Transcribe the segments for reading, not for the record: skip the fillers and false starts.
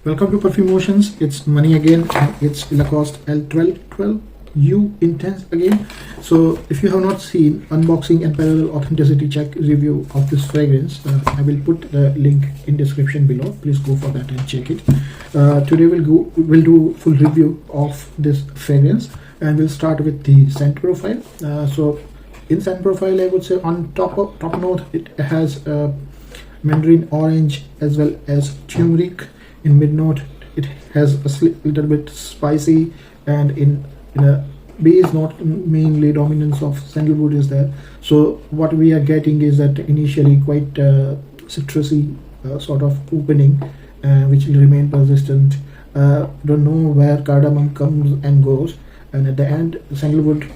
Welcome to Perfume Motions. It's Money again, and it's Lacoste L 1212 U Intense again. So if you have not seen unboxing and parallel authenticity check review of this fragrance, I will put the link in description below. Please go for that and check it. Today we'll do full review of this fragrance, and we'll start with the scent profile. So in scent profile, I would say on top note it has mandarin orange as well as turmeric. In mid note it has a little bit spicy, and in a base note mainly dominance of sandalwood is there. So what we are getting is that initially quite citrusy sort of opening, which will remain persistent. Don't know where cardamom comes and goes, and at the end sandalwood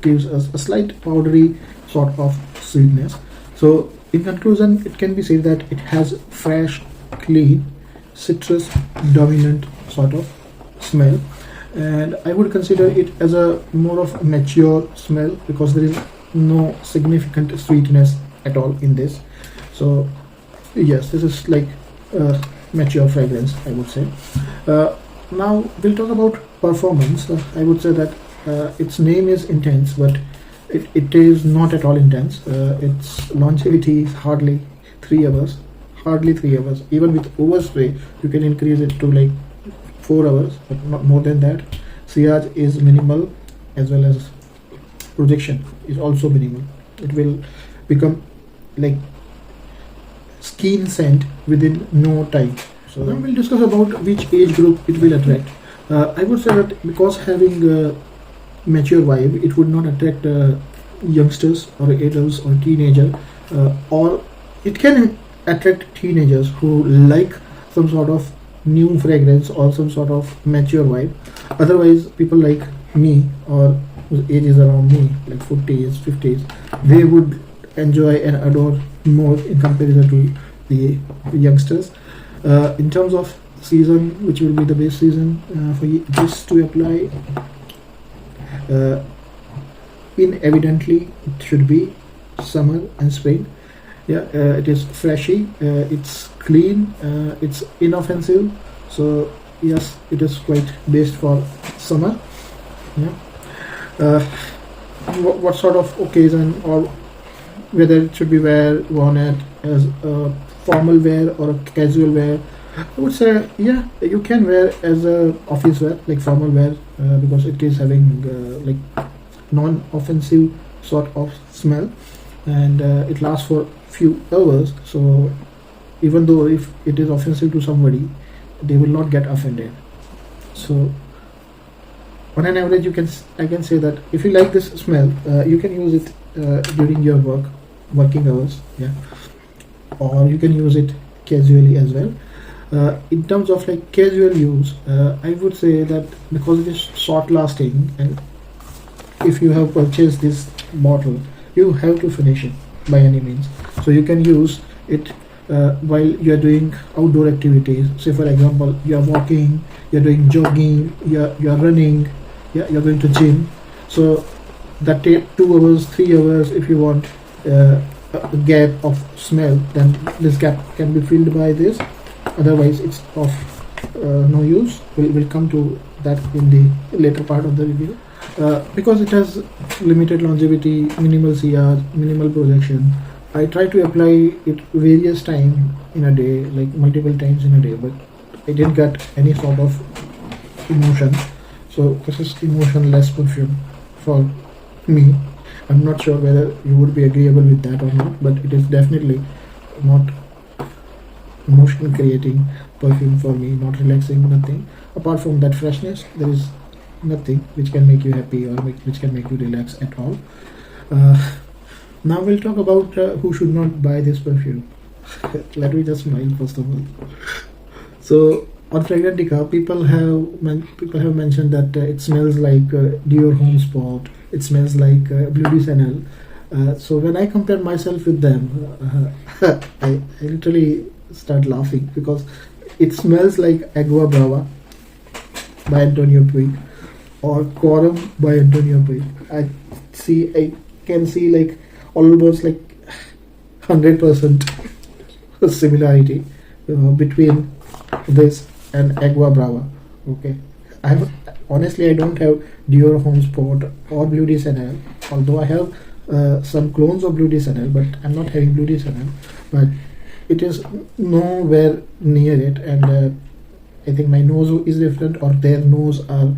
gives us a slight powdery sort of sweetness. So in conclusion, it can be said that it has fresh, clean, citrus dominant sort of smell, and I would consider it as a more of a mature smell because there is no significant sweetness at all in this. So yes, this is like a mature fragrance, I would say. Now we'll talk about performance. I would say that its name is intense, but it is not at all intense. Its longevity is hardly 3 hours. Even with overspray you can increase it to like 4 hours, but not more than that. Sillage is minimal, as well as projection is also minimal. It will become like skin scent within no time. So now we'll discuss about which age group it will attract. I would say that because having a mature vibe, it would not attract youngsters or adults or teenager, or it can attract teenagers who like some sort of new fragrance or some sort of mature vibe. Otherwise, people like me or whose age is around me, like 40s, 50s, they would enjoy and adore more in comparison to the youngsters. In terms of season, which will be the best season for this to apply, evidently it should be summer and spring. It is freshy, it's clean, it's inoffensive. So yes, it is quite based for summer. What sort of occasion, or whether it should be worn as a formal wear or a casual wear, I would say you can wear as a office wear, like formal wear, because it is having like non-offensive sort of smell, and it lasts for few hours. So even though if it is offensive to somebody, they will not get offended. So on an average, I can say that if you like this smell, you can use it during your working hours, or you can use it casually as well. In terms of like casual use, I would say that because it is short lasting, and if you have purchased this bottle, you have to finish it by any means. So you can use it while you are doing outdoor activities. Say for example, you are walking, you are doing jogging, you are running, you are going to gym. So that take 2 hours, 3 hours. If you want a gap of smell, then this gap can be filled by this. Otherwise it's of no use. We'll come to that in the later part of the review. Because it has limited longevity, minimal sillage, minimal projection, I try to apply it various times in a day, like multiple times in a day, but I didn't get any sort of emotion. So this is emotionless perfume for me. I'm not sure whether you would be agreeable with that or not, but it is definitely not emotion creating perfume for me, not relaxing, nothing. Apart from that freshness, there is nothing which can make you happy or which can make you relax at all. Now we'll talk about who should not buy this perfume. Let me just smile first of all. So on Fragrantica, people have mentioned that it smells like Dior Home Spot. It smells like Blue de Chanel. So when I compare myself with them, I literally start laughing because it smells like Agua Brava by Antonio Puig or Quorum by Antonio Puig. I can see like almost like 100% similarity between this and Agua Brava. Okay, honestly, I don't have Dior Home Sport or Blue de Chanel, although I have some clones of Blue de Chanel, but I'm not having Blue de Chanel. But it is nowhere near it, and I think my nose is different, or their nose are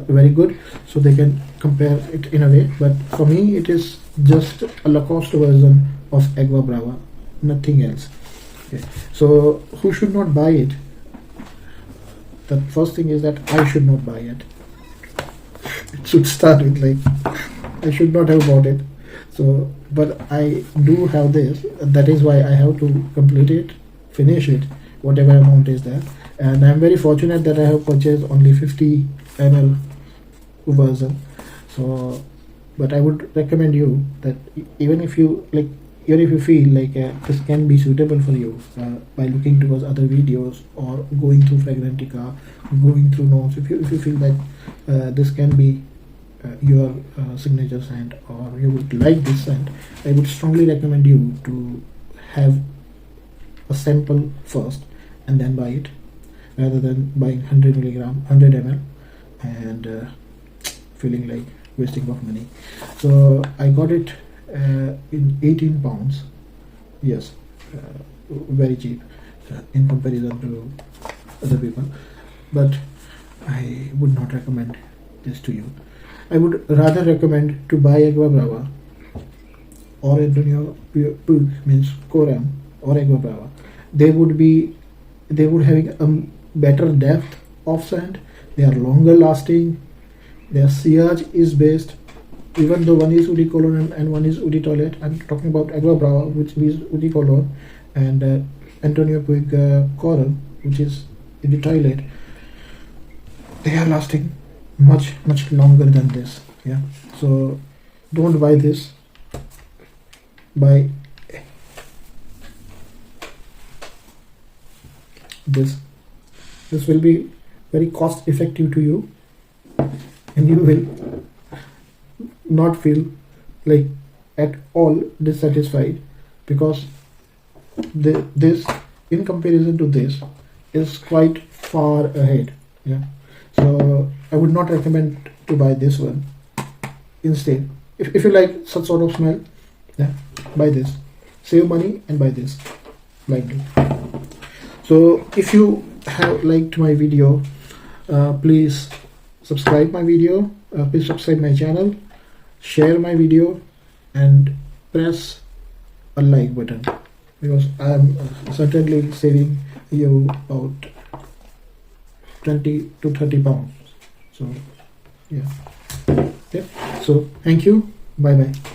very good, so they can compare it in a way. But for me, it is just a Lacoste version of Agua Brava, nothing else. Okay. So who should not buy it? The first thing is that I should not buy it. It should start with, like, I should not have bought it. So, but I do have this. That is why I have to complete it, finish it, whatever amount is there. And I'm very fortunate that I have purchased only 50 ml version. So, but I would recommend you that even if you like, even if you feel like this can be suitable for you by looking towards other videos or going through Fragrantica, going through notes, if you feel that this can be your signature scent, or you would like this scent, I would strongly recommend you to have a sample first and then buy it, rather than buying 100 milligram, 100 ml and feeling like wasting of money. So I got it in 18 pounds. Yes, very cheap in comparison to other people, but I would not recommend this to you. I would rather recommend to buy Agua Brava or Antonio Puig, means Coram or Agua Brava. They would having a better depth of scent. They are longer lasting. Their sillage is based, even though one is Eau de Cologne and one is Eau de Toilette. I'm talking about Agua Brava, which is Eau de Cologne, and Antonio Puig Coral, which is Eau de Toilette. They are lasting much longer than this. Yeah, so don't buy this. Buy this. This will be very cost effective to you, and you will not feel like at all dissatisfied, because this in comparison to this is quite far ahead. Yeah, so I would not recommend to buy this one. Instead, if you like such sort of smell, yeah, buy this. Save money and buy this blindly. So if you have liked my video, please subscribe my video, please subscribe my channel, share my video, and press a like button, because I am certainly saving you about 20 to 30 pounds. So yeah, okay. So thank you, bye bye.